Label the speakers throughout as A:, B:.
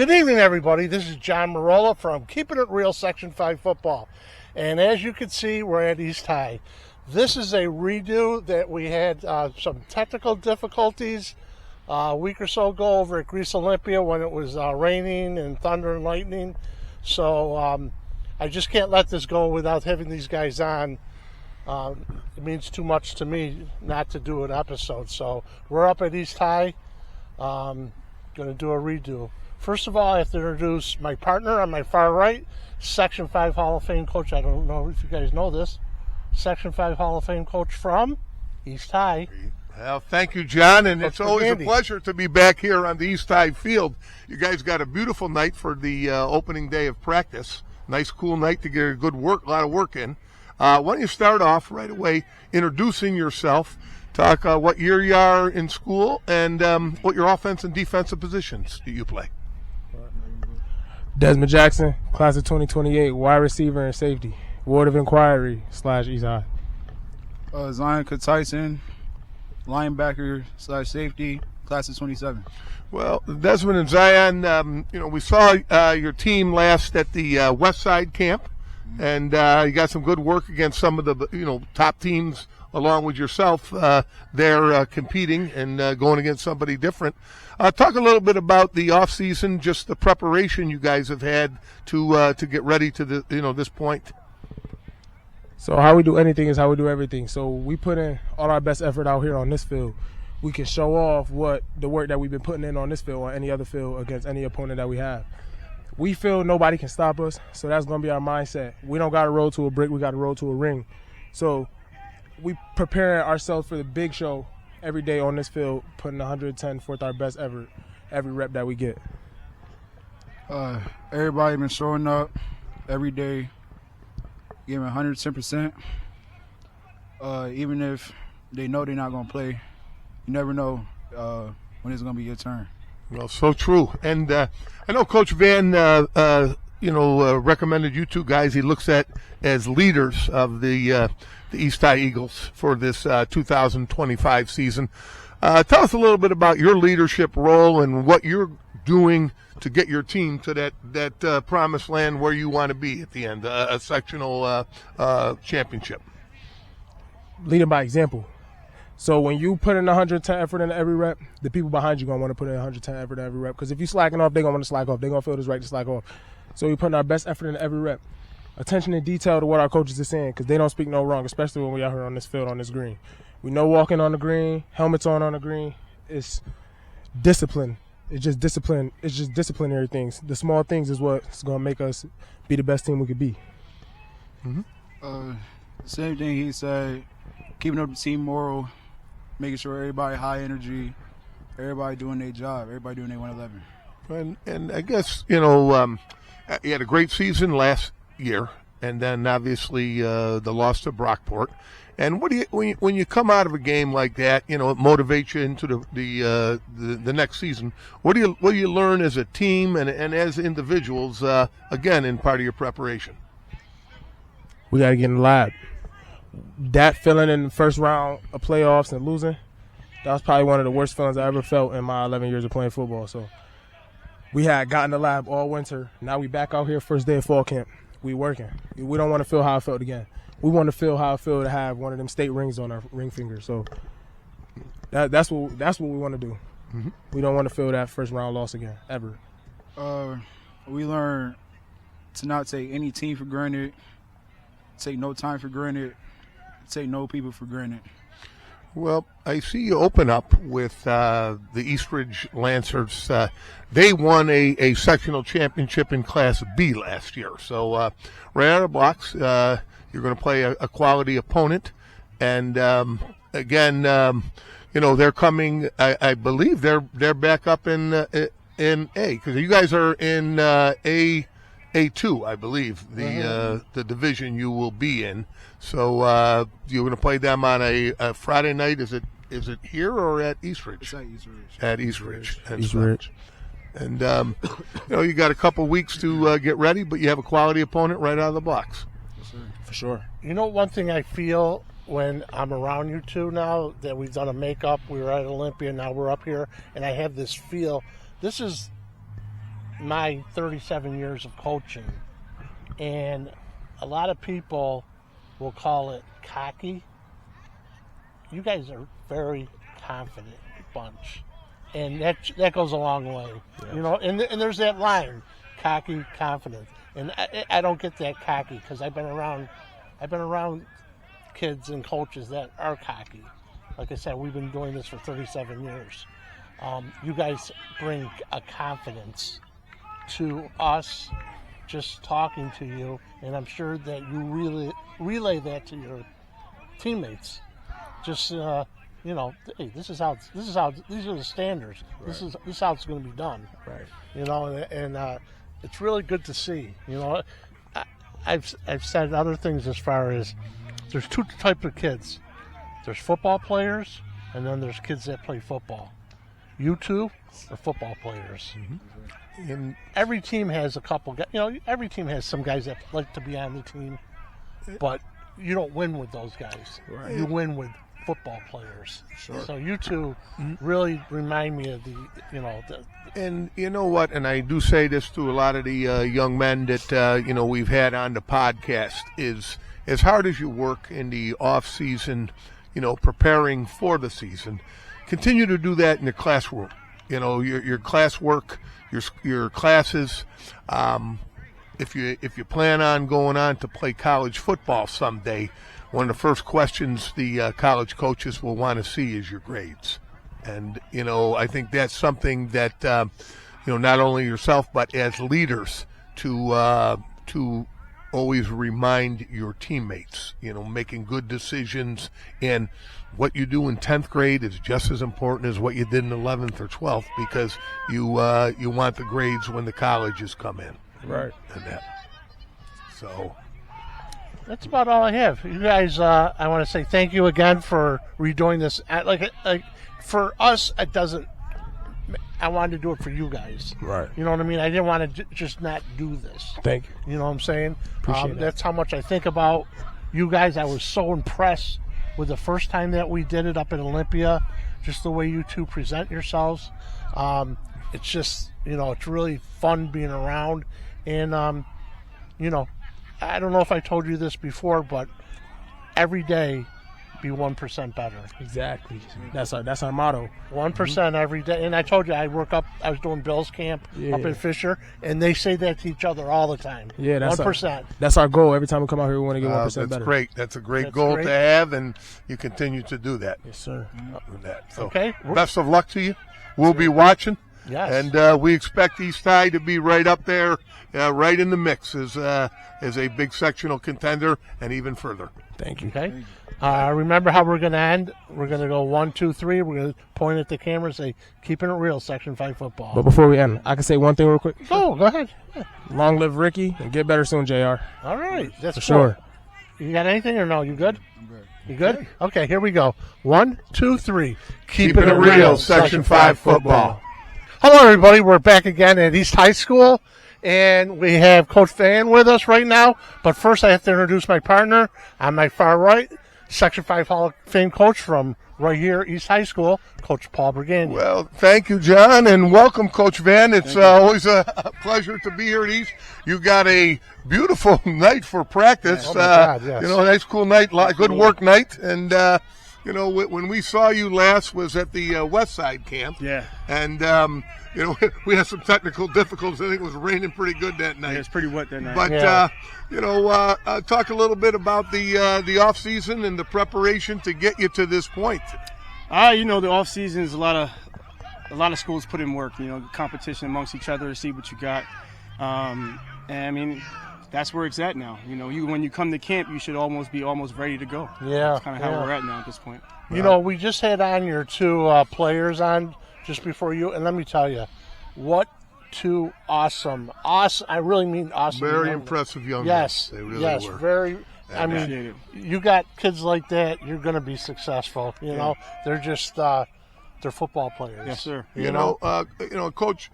A: Good evening, everybody. This is John Marola from Keeping It Real Section 5 Football. And as you can see, we're at East High. This is a redo that we had some technical difficulties a week or so ago over at Greece Olympia when it was raining and thunder and lightning. So I just can't let this go without having these guys on. It means too much to me not to do an episode. So we're up at East High. Going to do a redo. First of all, I have to introduce my partner on my far right, Section 5 Hall of Fame coach. I don't know if you guys know this. Section 5 Hall of Fame coach from East High.
B: Well, thank you, John, and it's always a pleasure to be back here on the East High field. You guys got a beautiful night for the opening day of practice. Nice, cool night to get a lot of work in. Why don't you start off right away introducing yourself, talk what year you are in school, and what your offense and defensive positions do you play.
C: Desmond Jackson, class of 2028, wide receiver and safety, ward of inquiry / East High.
D: Zion Tyson, linebacker / safety, class of 27.
B: Well, Desmond and Zion, we saw your team last at the Westside camp, and you got some good work against some of the top teams along with yourself there competing and going against somebody different. Talk a little bit about the off season, just the preparation you guys have had to get ready to this point.
C: So how we do anything is how we do everything. So we put in all our best effort out here on this field. We can show off what the work that we've been putting in on this field or any other field against any opponent that we have. We feel nobody can stop us, so that's going to be our mindset. We don't got to roll to a brick, we got to roll to a ring. So we preparing ourselves for the big show every day on this field, putting 110 forth our best ever, every rep that we get.
D: Everybody been showing up every day, giving 110%. Even if they know they're not going to play, you never know when it's going to be your turn.
B: Well, so true. And I know Coach Van, recommended you two guys he looks at as leaders of the East High Eagles for this 2025 season. Tell us a little bit about your leadership role and what you're doing to get your team to that promised land where you want to be at the end, a sectional championship.
C: Leading by example. So when you put in 110 effort in every rep, the people behind you going to want to put in 110 effort in every rep. Because if you slacking off, they're going to want to slack off. They're going to feel this right to slack off. So we're putting our best effort in every rep. Attention to detail to what our coaches are saying, because they don't speak no wrong, especially when we out here on this field, on this green. We know walking on the green, helmets on the green, it's discipline. It's just discipline. It's just disciplinary things. The small things is what's going to make us be the best team we could be.
D: Mm-hmm. Same thing he said, keeping up the team moral, making sure everybody high energy, everybody doing their job, everybody doing their 111.
B: And I guess, you had a great season last year, and then obviously the loss to Brockport. And what do you when you come out of a game like that, it motivates you into the next season. What do you learn as a team and as individuals again in part of your preparation?
C: We got to get in the lab. That feeling in the first round of playoffs and losing, that was probably one of the worst feelings I ever felt in my 11 years of playing football. So we had gotten the lab all winter. Now we back out here first day of fall camp. We working. We don't want to feel how I felt again. We want to feel how I feel to have one of them state rings on our ring finger. So that's what we want to do. Mm-hmm. We don't want to feel that first round loss again, ever.
D: We learn to not take any team for granted, take no time for granted, take no people for granted.
B: Well, I see you open up with the Eastridge Lancers. They won a sectional championship in Class B last year. So right out of the blocks, you're going to play a quality opponent. And, again, they're coming, I believe they're back up in A, because you guys are in A2, I believe, the division you will be in. So you're going to play them on a Friday night. Is it here or at Eastridge?
D: It's at Eastridge.
B: At Eastridge.
C: Eastridge.
B: And you got a couple weeks to get ready, but you have a quality opponent right out of the blocks.
D: Yes, sir.
C: For sure.
A: One thing I feel when I'm around you two now that we've done a makeup, we were at Olympia, now we're up here, and I have this feel. This is my 37 years of coaching, and a lot of people will call it cocky. You guys are very confident bunch, and that goes a long way. Yes. You know, and there's that line, cocky, confident, and I don't get that cocky because I've been around kids and coaches that are cocky. Like I said, we've been doing this for 37 years. You guys bring a confidence to us just talking to you, and I'm sure that you really relay that to your teammates. Just you know, hey, these are the standards. Right. This is how it's going to be done.
C: Right.
A: You know, and it's really good to see. You know, I've said other things as far as there's two types of kids. There's football players, and then there's kids that play football. You two are football players. Mm-hmm. And every team has a couple guys. You know, every team has some guys that like to be on the team, but you don't win with those guys. Right. You win with football players. Sure. So you two really remind me of
B: and you know what, and I do say this to a lot of the young men that we've had on the podcast, is as hard as you work in the off season, preparing for the season, continue to do that in the classroom. Your classwork, your classes. If you plan on going on to play college football someday, one of the first questions the college coaches will want to see is your grades. And, I think that's something that, not only yourself, but as leaders to always remind your teammates, making good decisions. And what you do in 10th grade is just as important as what you did in 11th or 12th, because you want the grades when the colleges come in.
C: Right.
B: And that. So
A: that's about all I have. You guys, I want to say thank you again for redoing this. Like for us, it doesn't. I wanted to do it for you guys.
C: Right.
A: You know what I mean? I didn't want to just not do this.
C: Thank you.
A: You know what I'm saying?
C: Appreciate that.
A: That's how much I think about you guys. I was so impressed with the first time that we did it up in Olympia, just the way you two present yourselves. It's just, it's really fun being around. And, I don't know if I told you this before, but every day be 1% better.
C: Exactly. That's our motto.
A: 1% every day. And I told you I was doing Bill's camp up in Fisher, and they say that to each other all the time.
C: Yeah, that's
A: 1%.
C: That's our goal. Every time we come out here, we want to get 1% better.
B: That's great. That's a great goal to have, and you continue to do that.
C: Yes, sir.
B: With that. So,
A: okay.
B: Best of luck to you. We'll be watching.
A: Yes.
B: And we expect East High to be right up there, right in the mix as a big sectional contender and even further.
C: Thank you.
A: Okay. Remember how we're going to end? We're going to go 1, 2, 3. We're going to point at the camera and say, keeping it real, Section 5 football.
C: But before we end, I can say one thing real quick.
A: Go ahead. Yeah.
C: Long live Ricky and get better soon, JR.
A: All right. That's
C: for sure.
A: You got anything or no? You good?
D: I'm good.
A: You good? Okay, here we go. 1, 2, 3.
B: Keeping it real, Section 5 football.
A: Hello, everybody. We're back again at East High School, and we have Coach Van with us right now. But first, I have to introduce my partner. On my far right, Section 5 Hall of Fame coach from right here, East High School, Coach Paul Brigani.
B: Well, thank you, John, and welcome, Coach Van. It's always a pleasure to be here at East. You got a beautiful night for practice.
A: Oh, my God, yes.
B: Nice, cool night, good work night, and when we saw you last was at the Westside camp.
E: Yeah.
B: And, we had some technical difficulties. I think it was raining pretty good that night.
E: Yeah, it was pretty wet that night.
B: But, talk a little bit about the off season and the preparation to get you to this point.
E: The off season is a lot of schools put in work, competition amongst each other to see what you got. That's where it's at now. When you come to camp, you should be almost ready to go.
A: Yeah.
E: That's kind of how we're at now at this point.
A: We just had on your two players on just before you, and let me tell you, what two awesome. I really mean awesome.
B: Very impressive young men.
A: Yes.
B: They really
A: yes,
B: were.
A: very. You got kids like that, you're going to be successful. They're just they're football players.
E: Yes, sir.
B: Coach.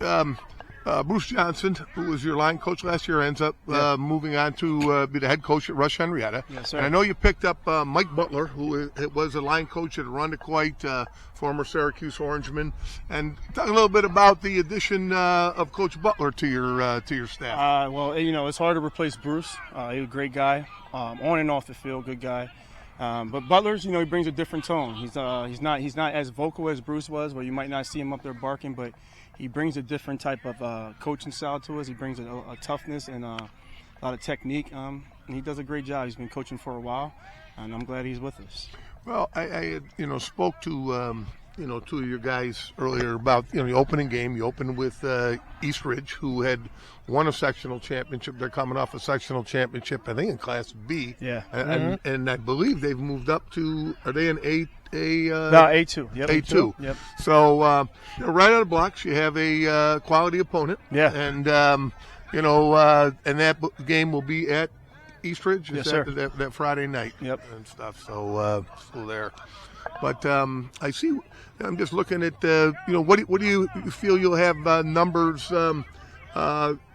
B: Bruce Johnson, who was your line coach last year, ends up moving on to be the head coach at Rush Henrietta.
E: Yes, sir.
B: And I know you picked up Mike Butler, who was a line coach at Arundequoit, former Syracuse Orangeman. And talk a little bit about the addition of Coach Butler to your staff.
E: Well, it's hard to replace Bruce. He's a great guy, on and off the field, good guy. But Butler's, he brings a different tone. He's not as vocal as Bruce was, where you might not see him up there barking, but he brings a different type of coaching style to us. He brings a toughness and a lot of technique, and he does a great job. He's been coaching for a while, and I'm glad he's with us.
B: Well, I spoke to two of your guys earlier about the opening game. You opened with East Ridge, who had won a sectional championship. They're coming off a sectional championship, I think, in Class B.
E: Yeah.
B: And I believe they've moved up to. Are they in A2?
E: Yep.
B: A2.
E: Yep.
B: So right out of the blocks, you have a quality opponent.
E: Yeah.
B: And and that game will be at East Ridge.
E: Yes, sir.
B: That Friday night.
E: Yep.
B: And stuff. So there. But I see. I'm just looking at what do you feel you'll have numbers?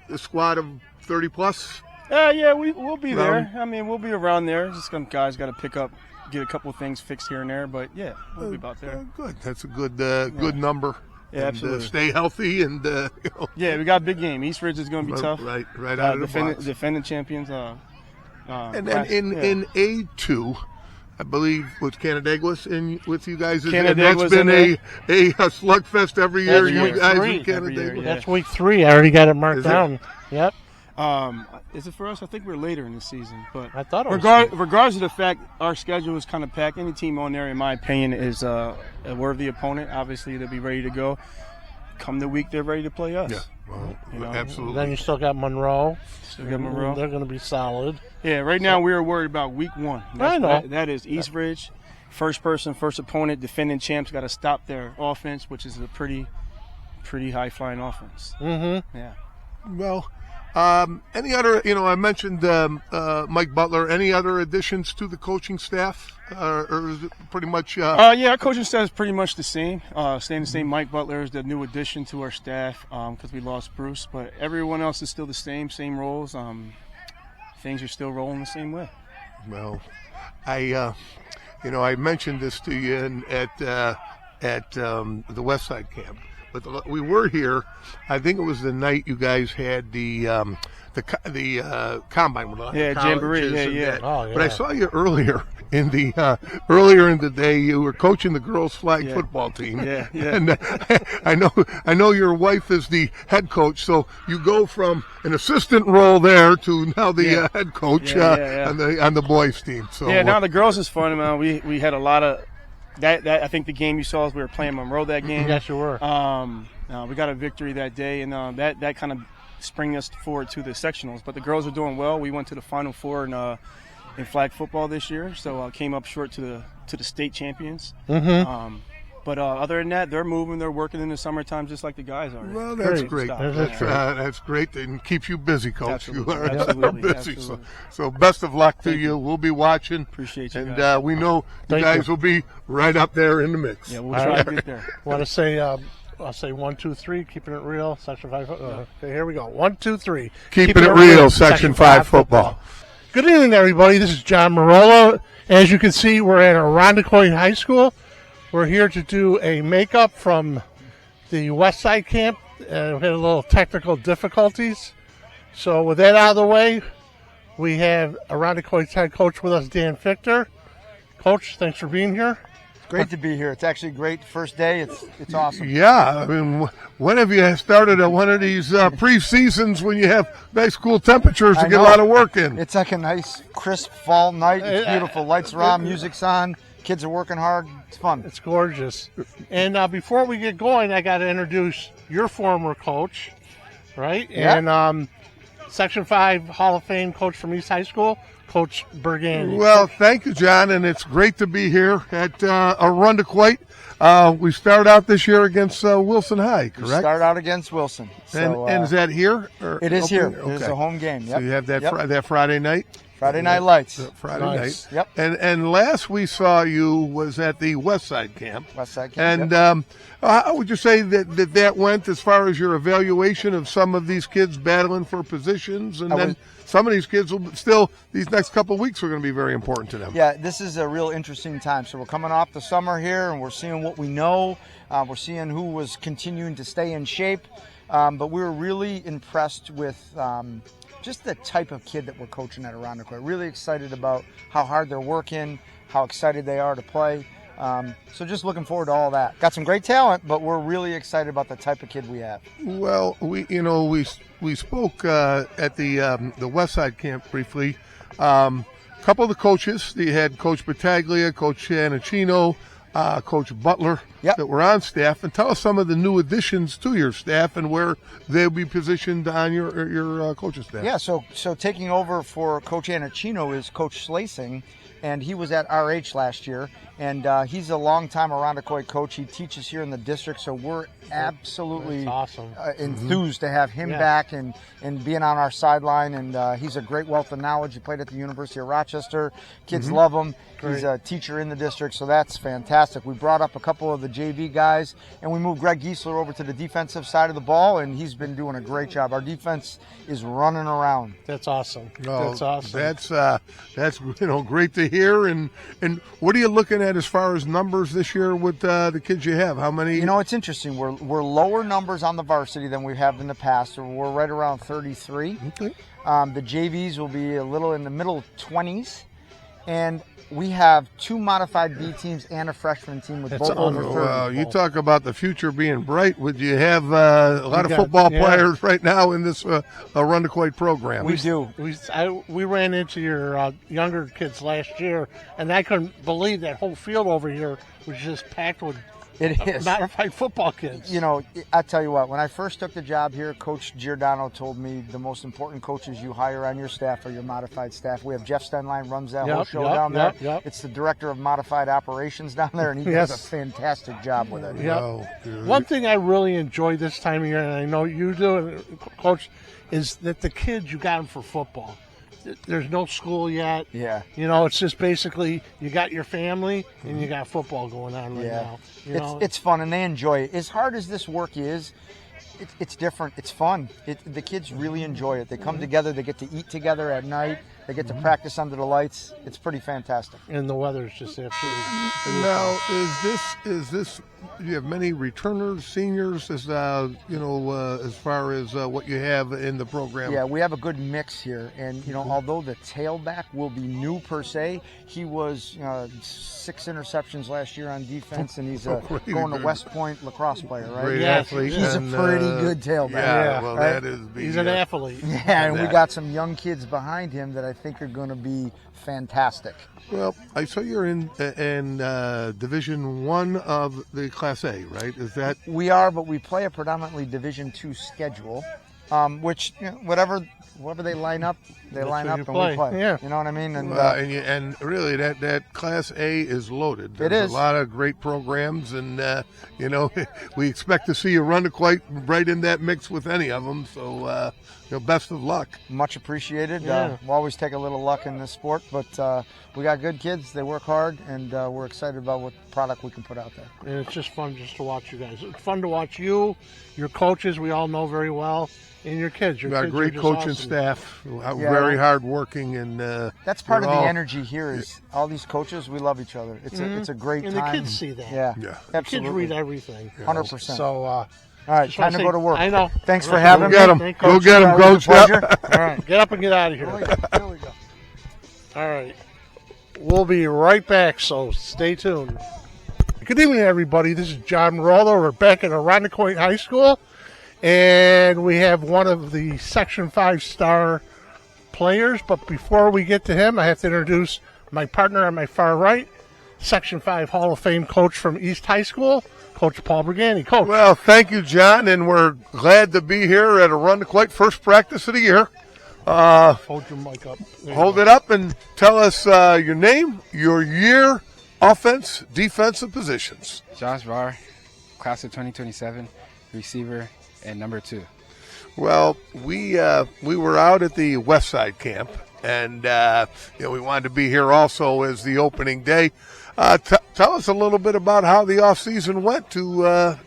B: A squad of 30 plus.
E: Yeah, we'll be there. I mean, we'll be around there. Just some guys got to get a couple of things fixed here and there, but yeah, we'll be about there.
B: Good. That's a good number.
E: Yeah, absolutely.
B: Stay healthy and
E: Yeah, we got a big game. East Ridge is going to be tough.
B: Right out of the box.
E: Defending champions.
B: And then in A2, I believe with Canandaigua's in with you guys. And that's been a slugfest every year. You guys in Canandaigua.
A: That's week 3. I already got it marked down. Yep.
E: Is it for us? I think we're later in the season, but
A: I thought it was.
E: Regardless of the fact our schedule is kind of packed, any team on there, in my opinion, is a worthy opponent. Obviously, they'll be ready to go. Come the week, they're ready to play us.
B: Yeah, well, absolutely.
A: Then you still got Monroe.
E: Got Monroe.
A: They're going to be solid.
E: Yeah, right now we are worried about week 1.
A: I know.
E: That is East Ridge, first opponent, defending champs. Got to stop their offense, which is a pretty high flying offense.
A: Mm-hmm.
E: Yeah.
B: Well. Any other, I mentioned Mike Butler. Any other additions to the coaching staff, or is it pretty much?
E: Yeah, our coaching staff is pretty much the same. Staying the same. Mike Butler is the new addition to our staff because we lost Bruce, but everyone else is still the same roles. Things are still rolling the same way.
B: Well, I mentioned this to you at the Westside camp. But we were here. I think it was the night you guys had the combine with
E: jamboree. Yeah.
A: Oh, yeah.
B: But I saw you earlier in the day. You were coaching the girls' flag football team.
E: Yeah.
B: And I know your wife is the head coach, so you go from an assistant role there to now the head coach on the boys' team. So
E: now the girls is fun. Man. We had a lot of. That I think the game you saw as we were playing Monroe that game.
A: Yes, you were.
E: We got a victory that day, and that kind of sprang us forward to the sectionals. But the girls are doing well. We went to the Final Four in flag football this year, so came up short to the state champions.
A: Mm-hmm.
E: But other than that, they're moving. They're working in the summertime just like the guys are.
B: Well, that's great. That's great. And keeps you busy, Coach.
E: Absolutely.
B: You are
E: Absolutely.
B: busy.
E: Absolutely.
B: So best of luck to you. We'll be watching.
E: Appreciate you.
B: And we know you guys will be right up there in the mix.
E: Yeah, we'll try to get there.
A: Want to say, I'll say 1, 2, 3, keeping it real, Section 5. Okay, here we go. 1, 2, 3.
B: Keeping it real, Section 5 football.
A: Good evening, everybody. This is John Marola. As you can see, we're at Arundequoit High School. We're here to do a makeup from the Westside camp. We had a little technical difficulties. So with that out of the way, we have Arundequoit's head coach with us, Dan Fichter. Coach, thanks for being here.
F: Great to be here. It's actually great. First day. It's awesome.
B: Yeah. I mean, when have you started at one of these pre-seasons when you have nice cool temperatures to get a lot of work in?
F: It's like a nice, crisp fall night. It's beautiful. Lights are on, music's on. Kids are working hard. It's fun.
A: It's gorgeous. And before we get going, I got to introduce your former coach, right?
F: Yeah.
A: And Section 5 Hall of Fame coach from East High School, Coach Bergani.
B: Well, thank you, John, and it's great to be here at Arundequoit. We start out this year against Wilson High, correct?
F: We start out against Wilson.
B: And is that here?
F: It is here. Okay. It is a home game. Yep.
B: So you have that Friday night?
F: Friday Night Lights.
B: Friday
A: Nice.
B: night.
F: Yep.
B: And last we saw you was at the Westside camp.
F: Westside camp.
B: And
F: yep.
B: how would you say that went as far as your evaluation of some of these kids battling for positions? And then some of these kids will still, these next couple of weeks are going to be very important to them.
F: Yeah, this is a real interesting time. So we're coming off the summer here, and we're seeing what we know. We're seeing who was continuing to stay in shape. But we were really impressed with just the type of kid that we're coaching at Irondequoit. Really excited about how hard they're working, how excited they are to play. So just looking forward to all that. Got some great talent, but we're really excited about the type of kid we have.
B: Well, we spoke at the Westside camp briefly. A couple of the coaches, you had Coach Battaglia, Coach Anacino, Coach Butler, that were on staff, and tell us some of the new additions to your staff and where they'll be positioned on your coaching staff.
F: Yeah, so taking over for Coach Anacino is Coach Slasing, and he was at R.H. last year, and he's a longtime Irondequoit coach. He teaches here in the district, so we're absolutely
A: awesome.
F: Enthused to have him back and being on our sideline, and he's a great wealth of knowledge. He played at the University of Rochester. Kids love him.
A: Great.
F: He's a teacher in the district, so that's fantastic. We brought up a couple of the JV guys, and we moved Greg Giesler over to the defensive side of the ball, and he's been doing a great job. Our defense is running around.
A: That's awesome.
B: Oh,
A: That's awesome.
B: That's great to hear. And what are you looking at as far as numbers this year with the kids you have? How many?
F: It's interesting. We're lower numbers on the varsity than we have in the past. We're right around 33.
B: Okay.
F: The JVs will be a little in the middle 20s, and we have 2 modified B teams and a freshman team with both over 30.
B: Well, you talk about the future being bright. Would you have a lot of football players right now in this Irondequoit program?
F: We do.
A: We ran into your younger kids last year, and I couldn't believe that whole field over here was just packed with
F: It is.
A: modified football kids.
F: I tell you what, when I first took the job here, Coach Giordano told me the most important coaches you hire on your staff are your modified staff. We have Jeff Stenline runs that whole show down there. It's the director of modified operations down there, and he does a fantastic job with it.
A: One thing I really enjoy this time of year, and I know you do, Coach, is that the kids, you got them for football. There's no school yet.
F: Yeah.
A: It's just basically you got your family and you got football going on right now.
F: It's fun, and they enjoy it. As hard as this work is, it's different. It's fun. The kids really enjoy it. They come together. They get to eat together at night. They get to practice under the lights. It's pretty fantastic.
A: And the weather's just absolutely.
B: Now, is this? Do you have many returners, seniors, as far as what you have in the program?
F: Yeah, we have a good mix here, and although the tailback will be new per se, he was 6 interceptions last year on defense, and he's going to West Point lacrosse player, right?
B: Great
A: Yeah,
B: athlete.
F: He's a pretty good tailback.
B: Well,
F: right?
B: that is.
A: He's an athlete.
F: Yeah, and we got some young kids behind him that I think are going to be fantastic.
B: Well, I saw you're in Division I of the Class A, right? Is that?
F: We are, but we play a predominantly Division II schedule, which whatever they line up, they line up and we play.
A: Yeah.
F: You know what I mean? And
B: and really, that Class A is loaded. There's a lot of great programs, and we expect to see you run quite right in that mix with any of them. So, best of luck.
F: Much apprecited.
A: Yeah.
F: We'll always take a little luck in this sport, but we got good kids. They work hard, and we're excited about what product we can put out there.
A: And it's just fun just to watch you guys. It's fun to watch you, your coaches, we all know very well, and your kids. Your
B: got
A: kids
B: great
A: are just
B: coaching
A: awesome.
B: staff, very hard working, and
F: that's part of the energy here. Is all these coaches, we love each other. It's a great
A: and
F: time.
A: And the kids see that.
F: Yeah,
A: The
F: absolutely.
A: kids read everything.
F: 100%.
A: So,
F: all right, time to go to work.
A: I know.
F: Thanks for having me.
B: Go get him, Coach.
F: All
A: right, get up and get out of here.
F: Here we go.
A: All right. We'll be right back, so stay tuned. Good evening, everybody. This is John Morello. We're back at Irondequoit High School, and we have one of the Section 5 star players. But before we get to him, I have to introduce my partner on my far right, Section 5 Hall of Fame coach from East High School, Coach Paul Brigani. Coach.
B: Well, thank you, John, and we're glad to be here at Irondequoit, first practice of the year.
A: Hold your mic up.
B: Hold it up and tell us your name, your year, offense, defensive positions.
G: Josh Barr, class of 2027, receiver, and number 2.
B: Well, we were out at the Westside camp, and we wanted to be here also as the opening day. Tell us a little bit about how the off season went to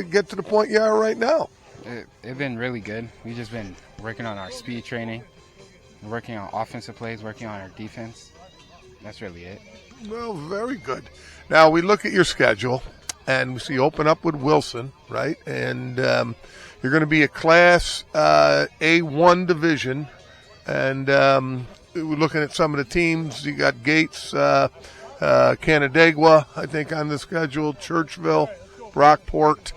B: get to the point you are right now.
G: It's been really good. We've just been working on our speed training, working on offensive plays, working on our defense. That's really it.
B: Well, very good. Now we look at your schedule, and we see open up with Wilson, right? And you're going to be a Class A1 division, and we're looking at some of the teams. You got Gates, Canandaigua, I think, on the schedule, Churchville, Brockport,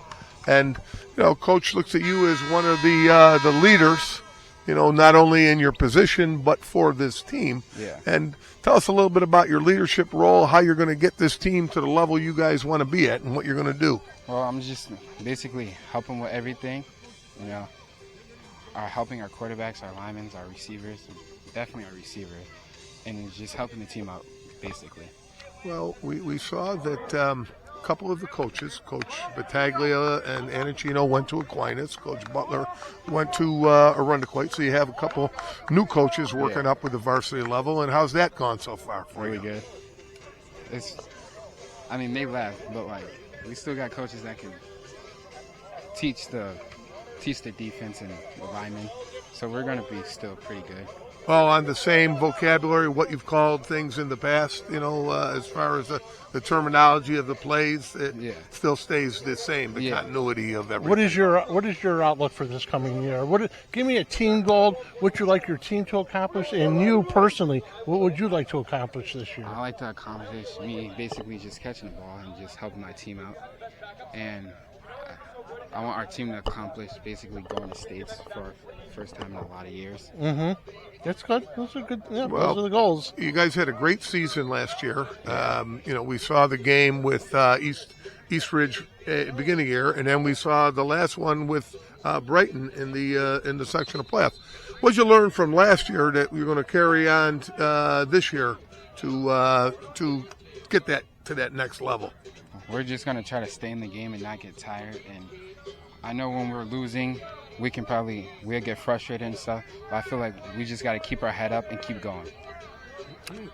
B: and Coach looks at you as one of the leaders. Not only in your position, but for this team.
G: Yeah.
B: And tell us a little bit about your leadership role, how you're going to get this team to the level you guys want to be at, and what you're going to do.
G: Well, I'm just basically helping with everything, helping our quarterbacks, our linemen, our receivers, definitely our receivers, and just helping the team out, basically.
B: Well, we saw that a couple of the coaches, Coach Battaglia and Anacino, went to Aquinas. Coach Butler went to Arundequoit. So you have a couple new coaches working up with the varsity level. And how's that gone so far for
G: really
B: you?
G: Good. They left, but we still got coaches that can teach the defense and the linemen. So we're going to be still pretty good.
B: Well, on the same vocabulary, what you've called things in the past, as far as the terminology of the plays, it still stays the same, the continuity of everything.
A: What is your outlook for this coming year? Give me a team goal, what you'd like your team to accomplish, and you personally, what would you like to accomplish this year?
G: I like to accomplish me basically just catching the ball and just helping my team out. And I want our team to accomplish basically going to states for the first time in a lot of years.
A: Mm-hmm. That's good. Those are good. Yeah,
B: well,
A: those are the goals.
B: You guys had a great season last year. We saw the game with East Ridge beginning of the year, and then we saw the last one with Brighton in the sectional playoffs. What did you learn from last year that you're going to carry on this year to get that to that next level?
G: We're just going to try to stay in the game and not get tired. And I know when we're losing, we'll get frustrated and stuff. But I feel like we just got to keep our head up and keep going.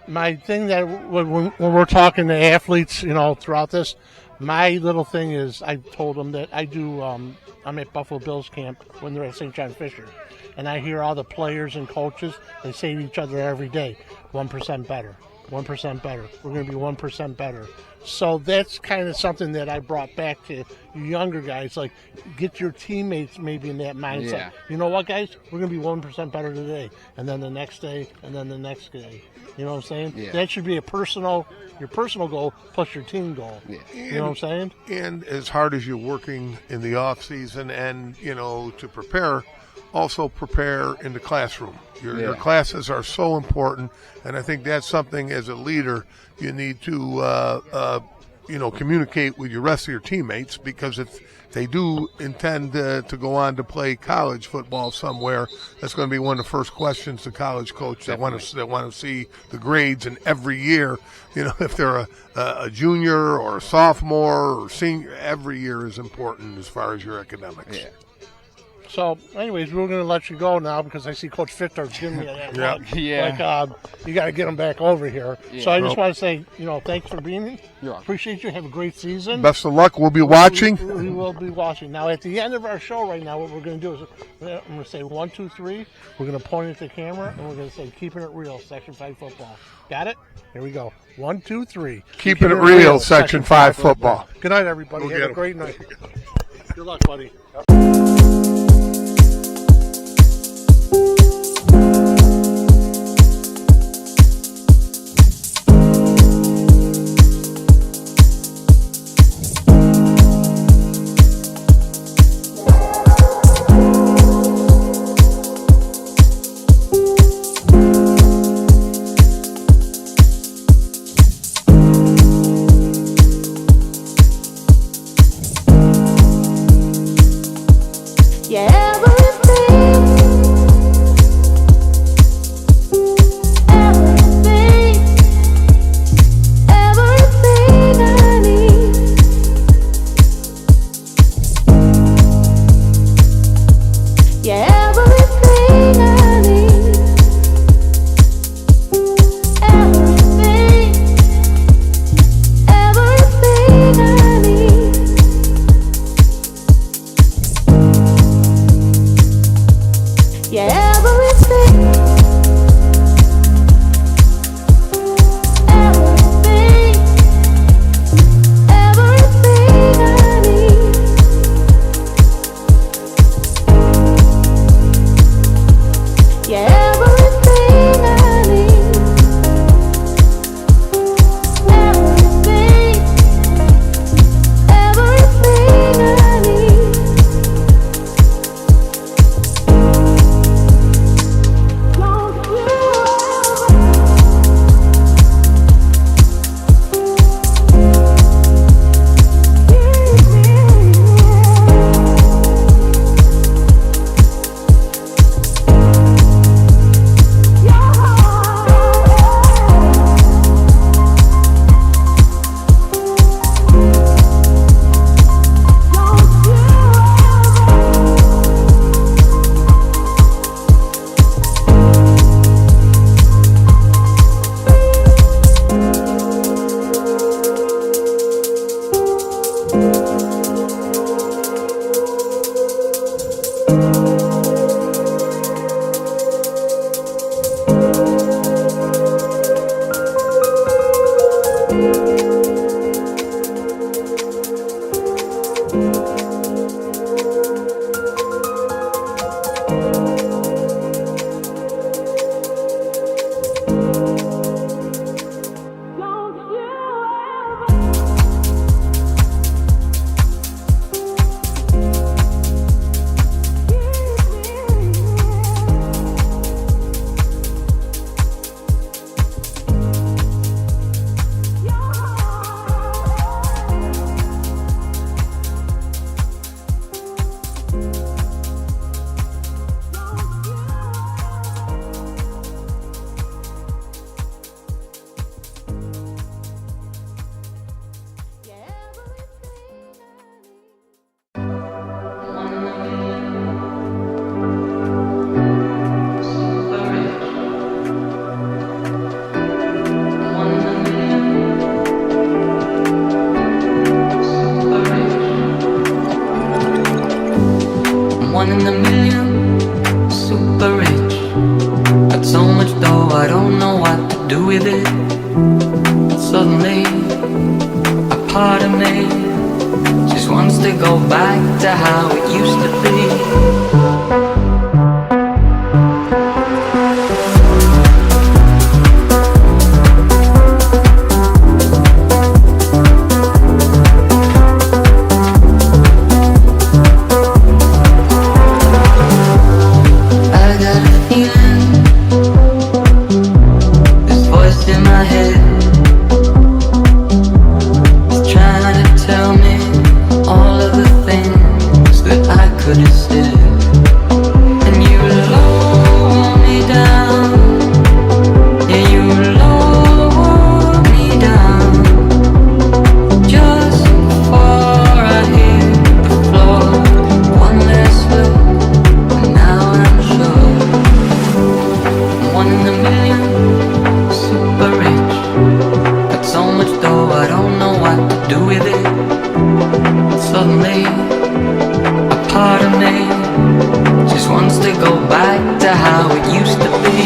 A: My thing that when we're talking to athletes, throughout this, my little thing is I told them that I'm at Buffalo Bills camp when they're at St. John Fisher. And I hear all the players and coaches, they say to each other every day, 1% better, 1% better. We're going to be 1% better. So that's kind of something that I brought back to you younger guys, like get your teammates maybe in that mindset.
G: Yeah.
A: You know what, guys? We're going to be 1% better today, and then the next day, and then the next day. You know what I'm saying?
G: Yeah.
A: That should be your personal goal plus your team goal.
G: Yeah.
A: You know what I'm saying?
B: And as hard as you're working in the off season and, to prepare, also prepare in the classroom. Your classes are so important, and I think that's something as a leader you need to communicate with your rest of your teammates, because if they do intend to go on to play college football somewhere, that's going to be one of the first questions the college coach that want to see the grades. And every year, if they're a junior or a sophomore or senior, every year is important as far as your academics.
G: Yeah.
A: So, anyways, we're going to let you go now because I see Coach Fichter giving me that look.
G: Yeah.
A: You got to get him back over here.
G: Yeah.
A: So I just want to say, thanks for being here.
G: Yeah.
A: Appreciate you. Have a great season.
B: Best of luck. We'll be watching.
A: We will be watching. Now, at the end of our show right now, what we're going to do is I'm going to say 1, 2, 3. We're going to point at the camera, and we're going to say, keeping it real, Section 5 football. Got it? Here we go. 1, 2, 3.
B: Keeping it real, Section 5 football.
A: Good night, everybody.
B: We'll
A: Have a great night. Good luck, buddy.
H: one in a million, super rich. Got so much dough, I don't know what to do with it. Suddenly, a part of me just wants to go back to how it used to be. Suddenly, a part of me just wants to go back to how it used to be.